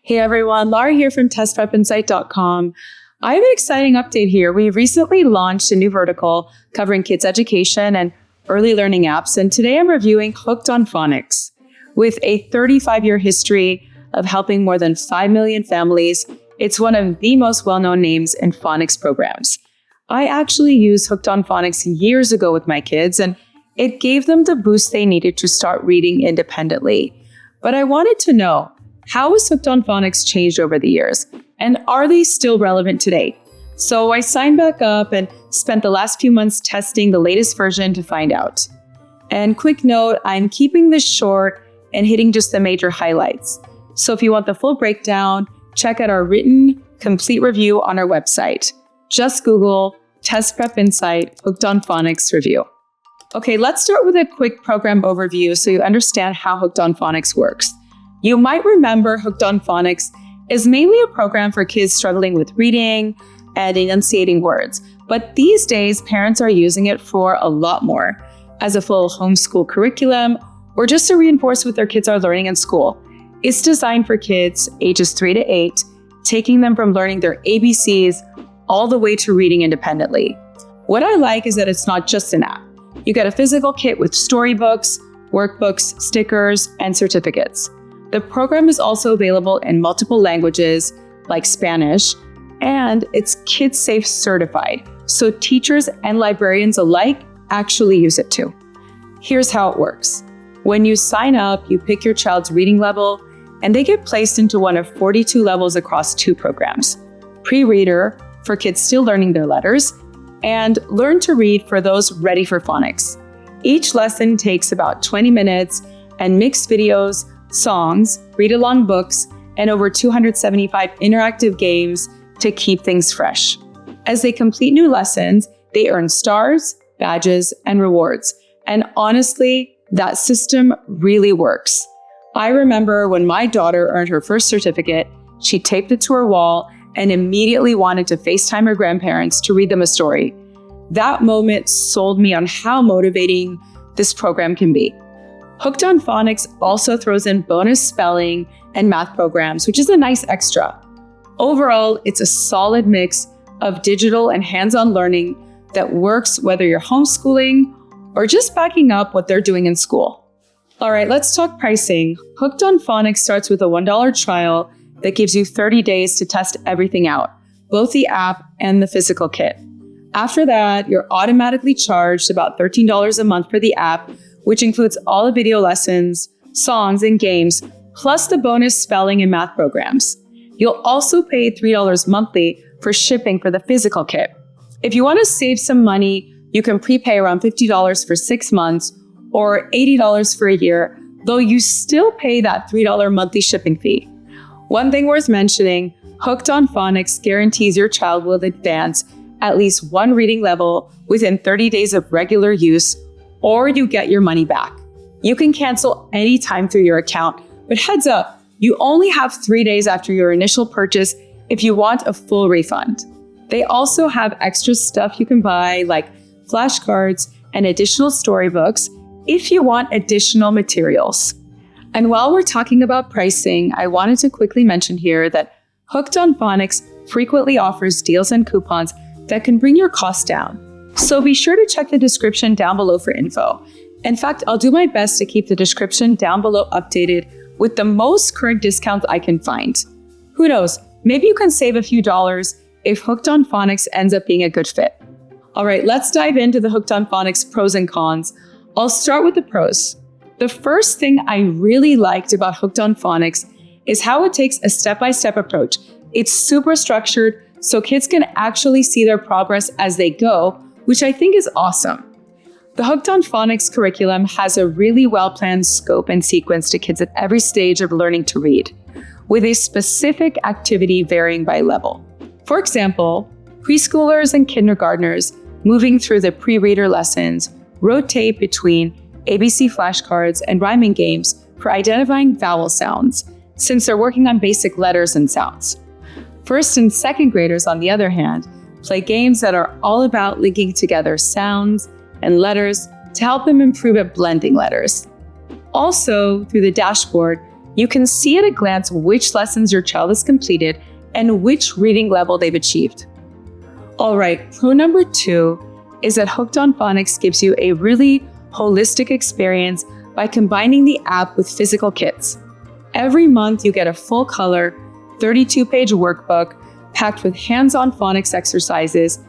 Hey everyone, Laura here from testprepinsight.com. I have an exciting update here. We recently launched a new vertical covering kids education and early learning apps, and today I'm reviewing Hooked on Phonics. With a 35-year history of helping more than 5 million families, it's one of the most well-known names in phonics programs. I actually used Hooked on Phonics years ago with my kids, and it gave them the boost they needed to start reading independently. But I wanted to know, how has Hooked on Phonics changed over the years? And are they still relevant today? So I signed back up and spent the last few months testing the latest version to find out. And quick note, I'm keeping this short and hitting just the major highlights. So if you want the full breakdown, check out our written, complete review on our website. Just Google Test Prep Insight Hooked on Phonics review. Okay, let's start with a quick program overview so you understand how Hooked on Phonics works. You might remember Hooked on Phonics is mainly a program for kids struggling with reading and enunciating words. But these days, parents are using it for a lot more, as a full homeschool curriculum, or just to reinforce what their kids are learning in school. It's designed for kids ages 3 to 8, taking them from learning their ABCs all the way to reading independently. What I like is that it's not just an app. You get a physical kit with storybooks, workbooks, stickers, and certificates. The program is also available in multiple languages, like Spanish, and it's KidSafe certified, so teachers and librarians alike actually use it too. Here's how it works. When you sign up, you pick your child's reading level, and they get placed into one of 42 levels across 2 programs. Pre-reader, for kids still learning their letters, and Learn to Read for those ready for phonics. Each lesson takes about 20 minutes, and mixed videos, songs, read-along books, and over 275 interactive games to keep things fresh. As they complete new lessons, they earn stars, badges, and rewards. And honestly, that system really works. I remember when my daughter earned her first certificate, she taped it to her wall and immediately wanted to FaceTime her grandparents to read them a story. That moment sold me on how motivating this program can be. Hooked on Phonics also throws in bonus spelling and math programs, which is a nice extra. Overall, it's a solid mix of digital and hands-on learning that works whether you're homeschooling or just backing up what they're doing in school. All right, let's talk pricing. Hooked on Phonics starts with a $1 trial that gives you 30 days to test everything out, both the app and the physical kit. After that, you're automatically charged about $13 a month for the app, which includes all the video lessons, songs, and games, plus the bonus spelling and math programs. You'll also pay $3 monthly for shipping for the physical kit. If you want to save some money, you can prepay around $50 for 6 months or $80 for a year, though you still pay that $3 monthly shipping fee. One thing worth mentioning, Hooked on Phonics guarantees your child will advance at least one reading level within 30 days of regular use, or you get your money back. You can cancel anytime through your account, but heads up, you only have 3 days after your initial purchase if you want a full refund. They also have extra stuff you can buy, like flashcards and additional storybooks if you want additional materials. And while we're talking about pricing, I wanted to quickly mention here that Hooked on Phonics frequently offers deals and coupons that can bring your costs down. So be sure to check the description down below for info. In fact, I'll do my best to keep the description down below updated with the most current discounts I can find. Who knows, maybe you can save a few dollars if Hooked on Phonics ends up being a good fit. All right, let's dive into the Hooked on Phonics pros and cons. I'll start with the pros. The first thing I really liked about Hooked on Phonics is how it takes a step-by-step approach. It's super structured, so kids can actually see their progress as they go, which I think is awesome. The Hooked on Phonics curriculum has a really well-planned scope and sequence to kids at every stage of learning to read, with a specific activity varying by level. For example, preschoolers and kindergartners moving through the pre-reader lessons rotate between ABC flashcards and rhyming games for identifying vowel sounds, since they're working on basic letters and sounds. First and second graders, on the other hand, play games that are all about linking together sounds and letters to help them improve at blending letters. Also, through the dashboard, You can see at a glance which lessons your child has completed and which reading level they've achieved. All right, pro number 2 is that Hooked on Phonics gives you a really holistic experience by combining the app with physical kits. Every month you get a full color, 32-page workbook packed with hands-on phonics exercises,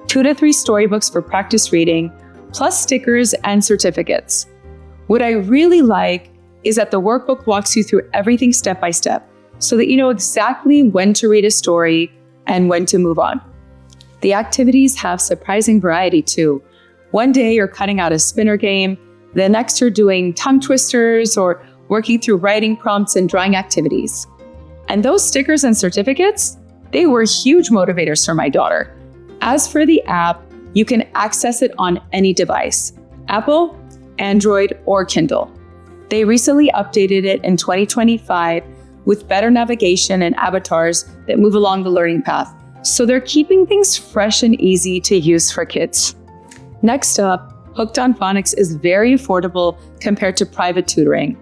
2 to 3 storybooks for practice reading, plus stickers and certificates. What I really like is that the workbook walks you through everything step by step so that you know exactly when to read a story and when to move on. The activities have surprising variety too. One day you're cutting out a spinner game, the next you're doing tongue twisters or working through writing prompts and drawing activities. And those stickers and certificates, they were huge motivators for my daughter. As for the app, you can access it on any device, Apple, Android, or Kindle. They recently updated it in 2025 with better navigation and avatars that move along the learning path. So they're keeping things fresh and easy to use for kids. Next up, Hooked on Phonics is very affordable compared to private tutoring.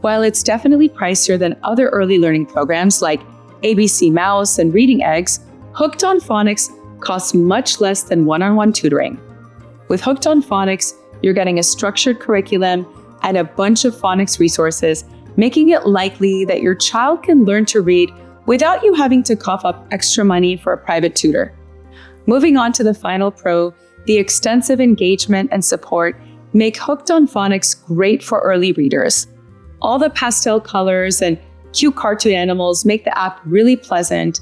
While it's definitely pricier than other early learning programs like ABC Mouse and Reading Eggs, Hooked on Phonics costs much less than one-on-one tutoring. With Hooked on Phonics, you're getting a structured curriculum and a bunch of phonics resources, making it likely that your child can learn to read without you having to cough up extra money for a private tutor. Moving on to the final pro, the extensive engagement and support make Hooked on Phonics great for early readers. All the pastel colors and cute cartoon animals make the app really pleasant,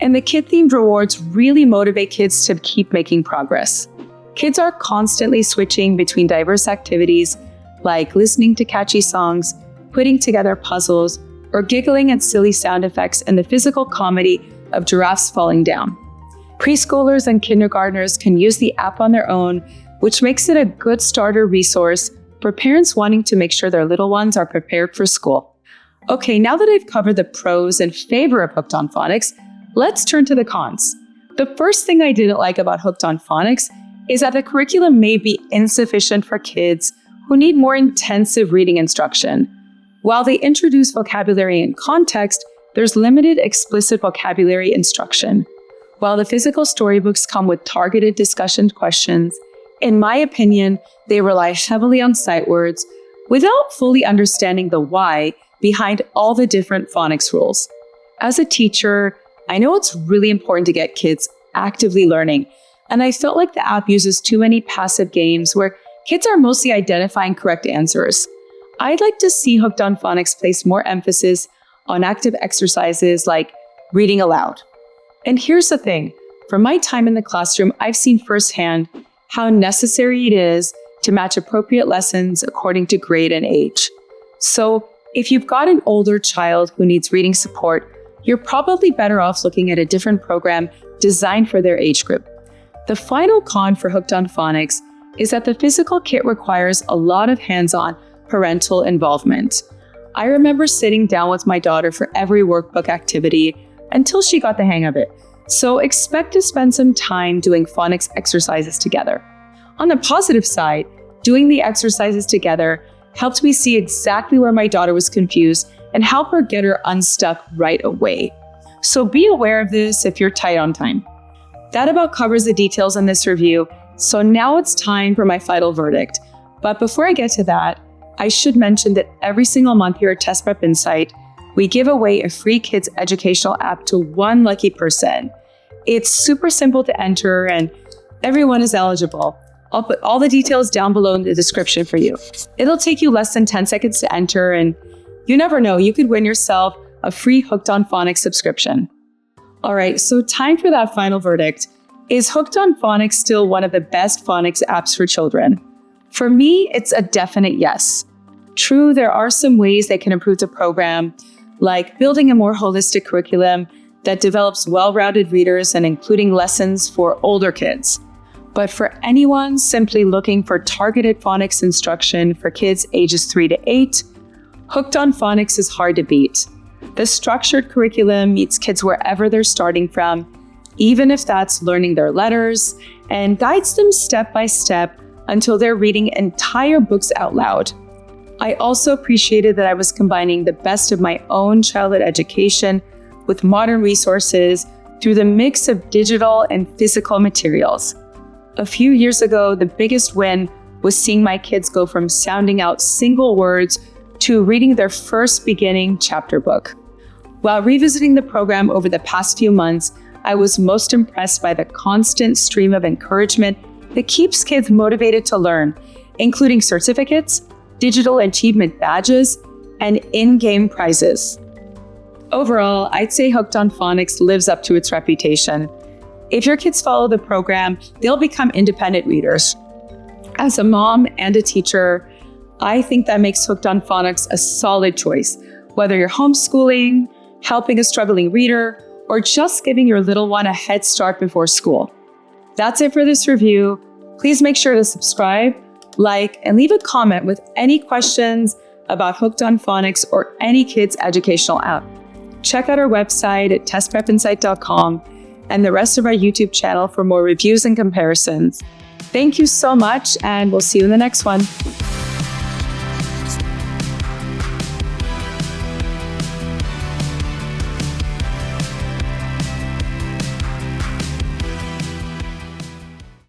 and the kid-themed rewards really motivate kids to keep making progress. Kids are constantly switching between diverse activities like listening to catchy songs, putting together puzzles, or giggling at silly sound effects and the physical comedy of giraffes falling down. Preschoolers and kindergartners can use the app on their own, which makes it a good starter resource for parents wanting to make sure their little ones are prepared for school. Okay, now that I've covered the pros in favor of Hooked on Phonics, let's turn to the cons. The first thing I didn't like about Hooked on Phonics is that the curriculum may be insufficient for kids who need more intensive reading instruction. While they introduce vocabulary and context, there's limited explicit vocabulary instruction. While the physical storybooks come with targeted discussion questions, in my opinion, they rely heavily on sight words without fully understanding the why behind all the different phonics rules. As a teacher, I know it's really important to get kids actively learning, and I felt like the app uses too many passive games where kids are mostly identifying correct answers. I'd like to see Hooked on Phonics place more emphasis on active exercises like reading aloud. And here's the thing, from my time in the classroom, I've seen firsthand how necessary it is to match appropriate lessons according to grade and age. So if you've got an older child who needs reading support, you're probably better off looking at a different program designed for their age group. The final con for Hooked on Phonics is that the physical kit requires a lot of hands-on parental involvement. I remember sitting down with my daughter for every workbook activity until she got the hang of it. So expect to spend some time doing phonics exercises together. On the positive side, doing the exercises together helped me see exactly where my daughter was confused and help her get her unstuck right away. So be aware of this if you're tight on time. That about covers the details in this review. So now it's time for my final verdict. But before I get to that, I should mention that every single month here at Test Prep Insight, we give away a free kids educational app to one lucky person. It's super simple to enter and everyone is eligible. I'll put all the details down below in the description for you. It'll take you less than 10 seconds to enter, and you never know, you could win yourself a free Hooked on Phonics subscription. All right, so time for that final verdict. Is Hooked on Phonics still one of the best phonics apps for children? For me, it's a definite yes. True, there are some ways they can improve the program, like building a more holistic curriculum that develops well-rounded readers and including lessons for older kids. But for anyone simply looking for targeted phonics instruction for kids ages 3 to 8, Hooked on Phonics is hard to beat. The structured curriculum meets kids wherever they're starting from, even if that's learning their letters, and guides them step by step until they're reading entire books out loud. I also appreciated that I was combining the best of my own childhood education with modern resources through the mix of digital and physical materials. A few years ago, the biggest win was seeing my kids go from sounding out single words to reading their first beginning chapter book. While revisiting the program over the past few months, I was most impressed by the constant stream of encouragement that keeps kids motivated to learn, including certificates, digital achievement badges, and in-game prizes. Overall, I'd say Hooked on Phonics lives up to its reputation. If your kids follow the program, they'll become independent readers. As a mom and a teacher, I think that makes Hooked on Phonics a solid choice, whether you're homeschooling, helping a struggling reader, or just giving your little one a head start before school. That's it for this review. Please make sure to subscribe, like, and leave a comment with any questions about Hooked on Phonics or any kids' educational app. Check out our website at testprepinsight.com and the rest of our YouTube channel for more reviews and comparisons. Thank you so much, and we'll see you in the next one.